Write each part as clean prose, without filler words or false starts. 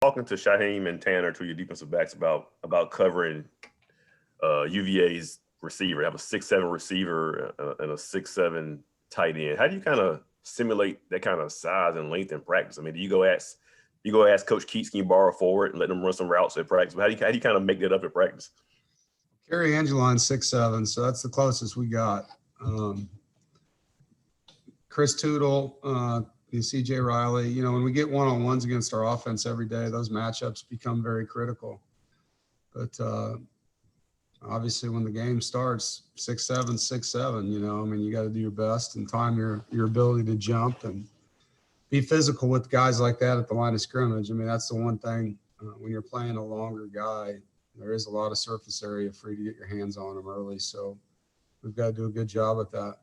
talking to Shaheem and Tanner, to your defensive backs, about covering UVA's receiver. They have a 6'7" receiver and a 6'7" tight end. How do you kind of simulate that kind of size and length in practice? I mean, do you go ask Coach Keats, can you borrow forward and let them run some routes at practice? How do you kind of make that up at practice? Kerry Angelon's 6'7", so that's the closest we got. Chris Tootle, CJ Riley, you know, when we get one-on-ones against our offense every day, those matchups become very critical. But obviously when the game starts, 6'7", 6'7", you know, I mean, you got to do your best and time your ability to jump and be physical with guys like that at the line of scrimmage. I mean, that's the one thing when you're playing a longer guy, there is a lot of surface area free to get your hands on them early. So we've got to do a good job at that.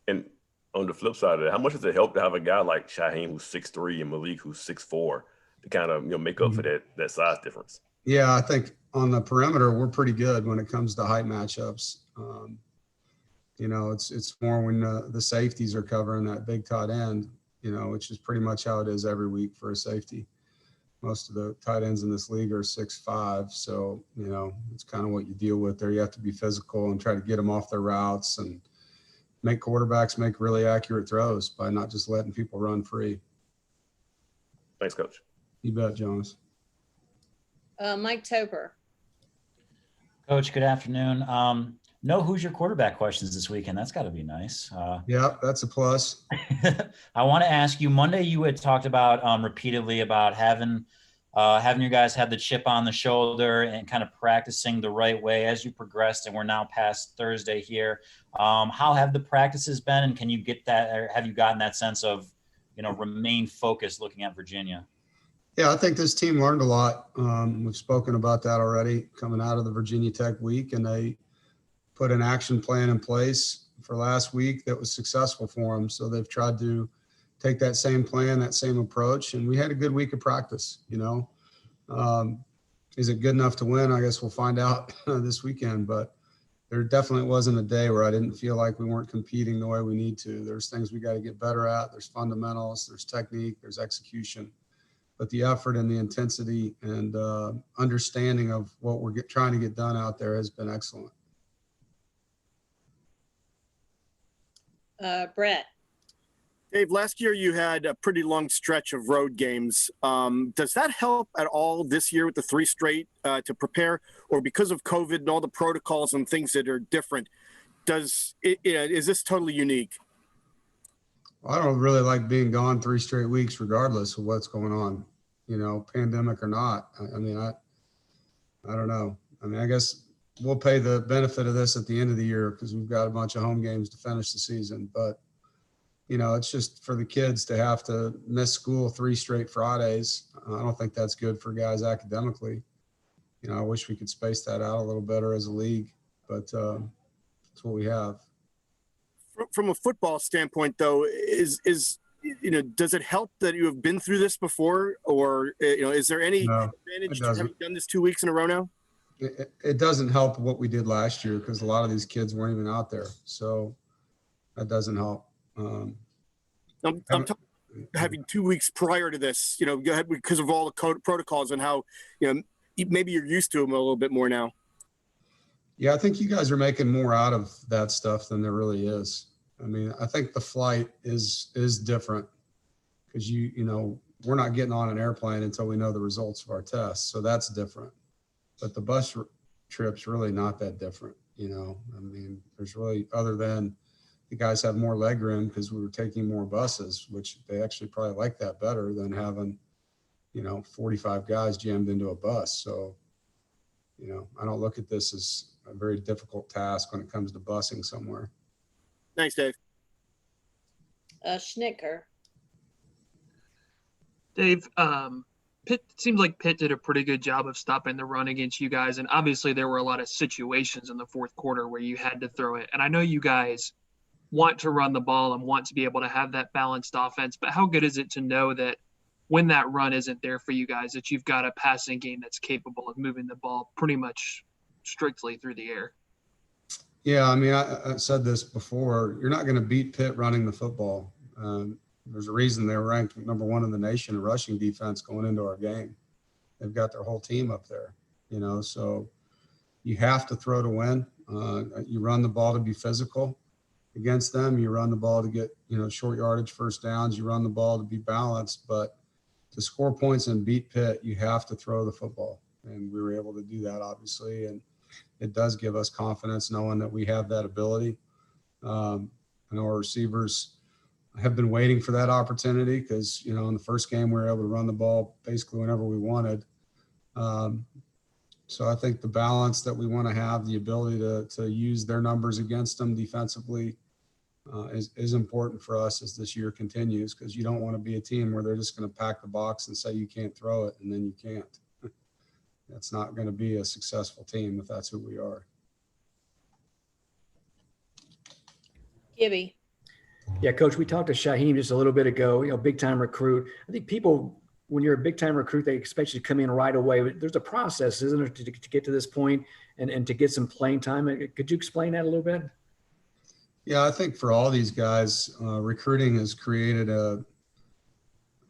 And on the flip side of that, how much does it help to have a guy like Shaheem who's 6'3" and Malik who's 6'4" to kind of, you know, make up for that size difference? Yeah, I think on the perimeter, we're pretty good when it comes to height matchups. You know, it's more when the safeties are covering that big tight end, you know, which is pretty much how it is every week for a safety. Most of the tight ends in this league are 6'5", so, you know, it's kind of what you deal with there. You have to be physical and try to get them off their routes and make quarterbacks make really accurate throws by not just letting people run free. Thanks, Coach. You bet, Jonas. Mike Toper. Coach, good afternoon. No Hoosier quarterback questions this weekend. That's got to be nice. Yeah, that's a plus. I want to ask you, Monday you had talked about repeatedly about having you guys have the chip on the shoulder and kind of practicing the right way as you progressed, and we're now past Thursday here. How have the practices been, and can you get that, or have you gotten that sense of, you know, remain focused looking at Virginia? Yeah, I think this team learned a lot. We've spoken about that already coming out of the Virginia Tech week, and they put an action plan in place for last week that was successful for them. So they've tried to take that same plan, that same approach, and we had a good week of practice, you know. Is it good enough to win? I guess we'll find out this weekend, but there definitely wasn't a day where I didn't feel like we weren't competing the way we need to. There's things we got to get better at. There's fundamentals, there's technique, there's execution. But the effort and the intensity and understanding of what we're trying to get done out there has been excellent. Brett. Dave, last year you had a pretty long stretch of road games. Does that help at all this year with the 3 straight to prepare, or because of COVID and all the protocols and things that are different, is this totally unique? I don't really like being gone 3 straight weeks, regardless of what's going on, you know, pandemic or not. I mean, I don't know. I mean, I guess we'll pay the benefit of this at the end of the year because we've got a bunch of home games to finish the season. But, you know, it's just for the kids to have to miss school 3 straight Fridays. I don't think that's good for guys academically. You know, I wish we could space that out a little better as a league, but that's what we have. From a football standpoint, though, does it help that you have been through this before, or is there any advantage to having done this 2 weeks in a row now? It doesn't help what we did last year because a lot of these kids weren't even out there, so that doesn't help. I'm talking having 2 weeks prior to this, you know, because of all the protocols and how, you know, maybe you're used to them a little bit more now. Yeah, I think you guys are making more out of that stuff than there really is. I mean, I think the flight is different because you know, we're not getting on an airplane until we know the results of our tests. So that's different. But the bus trip's really not that different. You know, I mean, there's really, other than the guys have more leg room because we were taking more buses, which they actually probably like that better than having, you know, 45 guys jammed into a bus. So, you know, I don't look at this as a very difficult task when it comes to busing somewhere. Thanks, Dave. Schnicker. Dave, Pitt seems like Pitt did a pretty good job of stopping the run against you guys. And obviously there were a lot of situations in the fourth quarter where you had to throw it. And I know you guys want to run the ball and want to be able to have that balanced offense, but how good is it to know that when that run isn't there for you guys, that you've got a passing game that's capable of moving the ball pretty much strictly through the air? Yeah, I mean, I said this before. You're not going to beat Pitt running the football. There's a reason they're ranked number 1 in the nation in rushing defense going into our game. They've got their whole team up there, you know, so you have to throw to win. You run the ball to be physical against them. You run the ball to get, you know, short yardage first downs. You run the ball to be balanced, but to score points and beat Pitt, you have to throw the football. And we were able to do that, obviously. And it does give us confidence knowing that we have that ability. I know our receivers have been waiting for that opportunity because, you know, in the first game, we were able to run the ball basically whenever we wanted. So I think the balance that we want to have, the ability to use their numbers against them defensively is important for us as this year continues, because you don't want to be a team where they're just going to pack the box and say you can't throw it and then you can't. That's not going to be a successful team if that's who we are. Gibby. Yeah, Coach, we talked to Shaheem just a little bit ago, you know, big time recruit. I think people, when you're a big time recruit, they expect you to come in right away. But there's a process, isn't there, to get to this point and to get some playing time. Could you explain that a little bit? Yeah, I think for all these guys, recruiting has created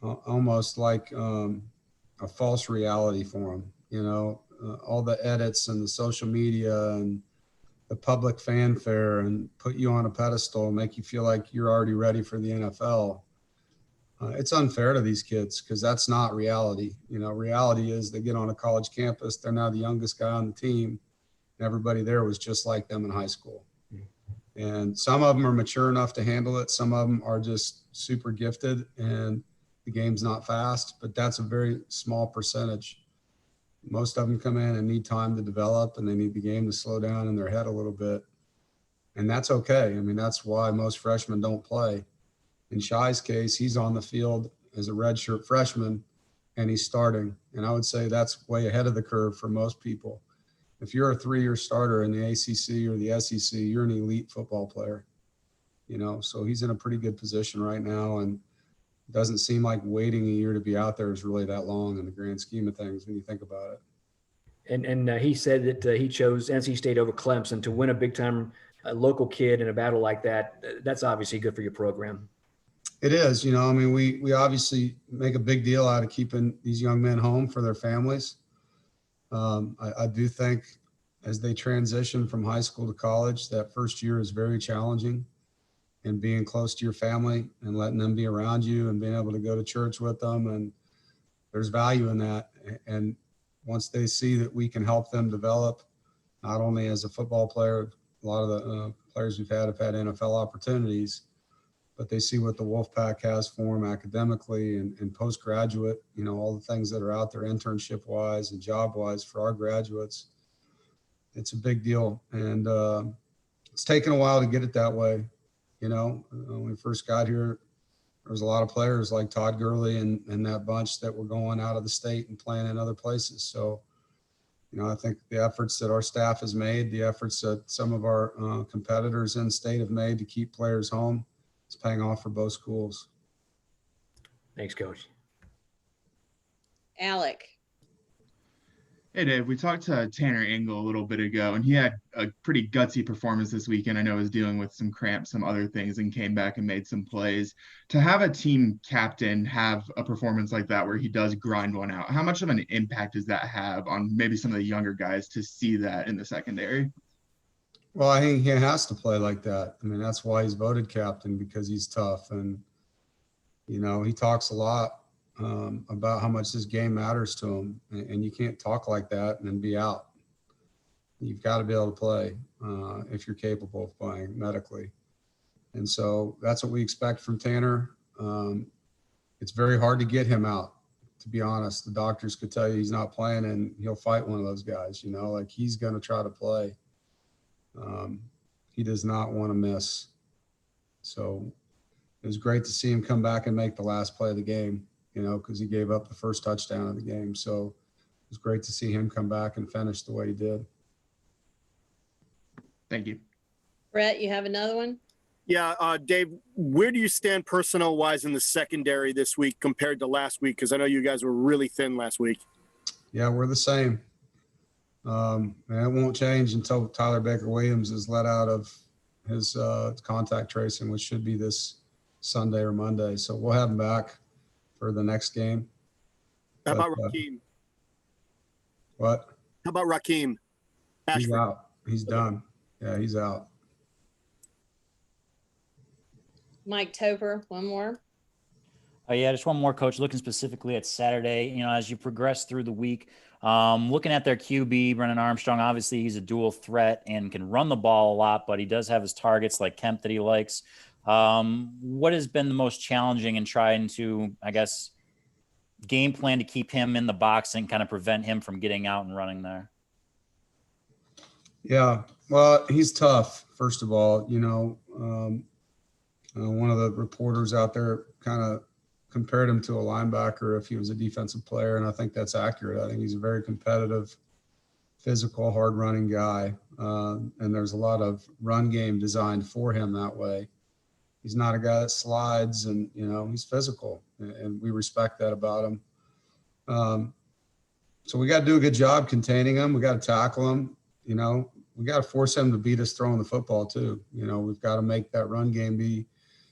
almost like a false reality for them. You know, all the edits and the social media and the public fanfare and put you on a pedestal and make you feel like you're already ready for the NFL. It's unfair to these kids because that's not reality. You know, reality is they get on a college campus, they're now the youngest guy on the team, and everybody there was just like them in high school. And some of them are mature enough to handle it. Some of them are just super gifted and the game's not fast, but that's a very small percentage. Most of them come in and need time to develop and they need the game to slow down in their head a little bit. And that's okay. I mean, that's why most freshmen don't play. In Shai's case, he's on the field as a redshirt freshman and he's starting. And I would say that's way ahead of the curve for most people. If you're a 3-year starter in the ACC or the SEC, you're an elite football player, you know, so he's in a pretty good position right now. And it doesn't seem like waiting a year to be out there is really that long in the grand scheme of things when you think about it. And he said that he chose NC State over Clemson to win a big time local kid in a battle like that. That's obviously good for your program. It is, you know, I mean, we obviously make a big deal out of keeping these young men home for their families. I do think as they transition from high school to college, that first year is very challenging, and being close to your family and letting them be around you and being able to go to church with them. And there's value in that. And once they see that we can help them develop, not only as a football player, a lot of the players we've had have had NFL opportunities, but they see what the Wolfpack has for them academically and postgraduate, you know, all the things that are out there internship wise and job wise for our graduates. It's a big deal. And it's taken a while to get it that way. You know, when we first got here, there was a lot of players like Todd Gurley and that bunch that were going out of the state and playing in other places. So, you know, I think the efforts that our staff has made, the efforts that some of our competitors in state have made to keep players home, it's paying off for both schools. Thanks, Coach. Alec. Hey, Dave, we talked to Tanner Engel a little bit ago, and he had a pretty gutsy performance this weekend. I know he was dealing with some cramps, some other things, and came back and made some plays. To have a team captain have a performance like that where he does grind one out, how much of an impact does that have on maybe some of the younger guys to see that in the secondary? Well, I think he has to play like that. I mean, that's why he's voted captain, because he's tough. And, you know, he talks a lot about how much this game matters to him. And you can't talk like that and then be out. You've got to be able to play if you're capable of playing medically. And so that's what we expect from Tanner. It's very hard to get him out, to be honest. The doctors could tell you he's not playing and he'll fight one of those guys, you know, like he's going to try to play. He does not want to miss. So it was great to see him come back and make the last play of the game, you know, because he gave up the first touchdown of the game. So it was great to see him come back and finish the way he did. Thank you. Brett, you have another one? Yeah, Dave, where do you stand personnel-wise in the secondary this week compared to last week? Because I know you guys were really thin last week. Yeah, we're the same. And it won't change until Tyler Baker-Williams is let out of his contact tracing, which should be this Sunday or Monday. So we'll have him back for the next game. How But, about Raheem? What? How about Raheem? He's Ashford. out. He's done. Yeah, he's out. Mike Topper, one more. Yeah, just one more, Coach. Looking specifically at Saturday, as you progress through the week, looking at their QB, Brennan Armstrong, obviously he's a dual threat and can run the ball a lot, but he does have his targets like Kemp that he likes. What has been the most challenging in trying to, I guess, game plan to keep him in the box and kind of prevent him from getting out and running there? Yeah, well, he's tough, first of all. One of the reporters out there kind of compared him to a linebacker if he was a defensive player, and I think that's accurate. I think he's a very competitive, physical, hard-running guy, and there's a lot of run game designed for him that way. He's not a guy that slides, and he's physical, and we respect that about him. So we got to do a good job containing him. We got to tackle him. We got to force him to beat us throwing the football too. We've got to make that run game be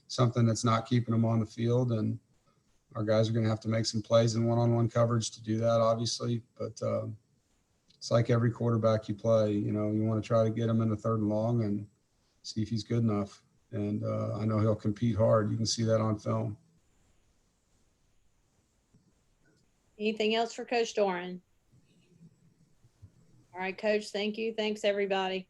something that's not keeping him on the field, and our guys are going to have to make some plays in one-on-one coverage to do that, obviously. But it's like every quarterback you play. You want to try to get him in the 3rd and long and see if he's good enough. And I know he'll compete hard. You can see that on film. Anything else for Coach Doeren? All right, Coach, thank you. Thanks, everybody.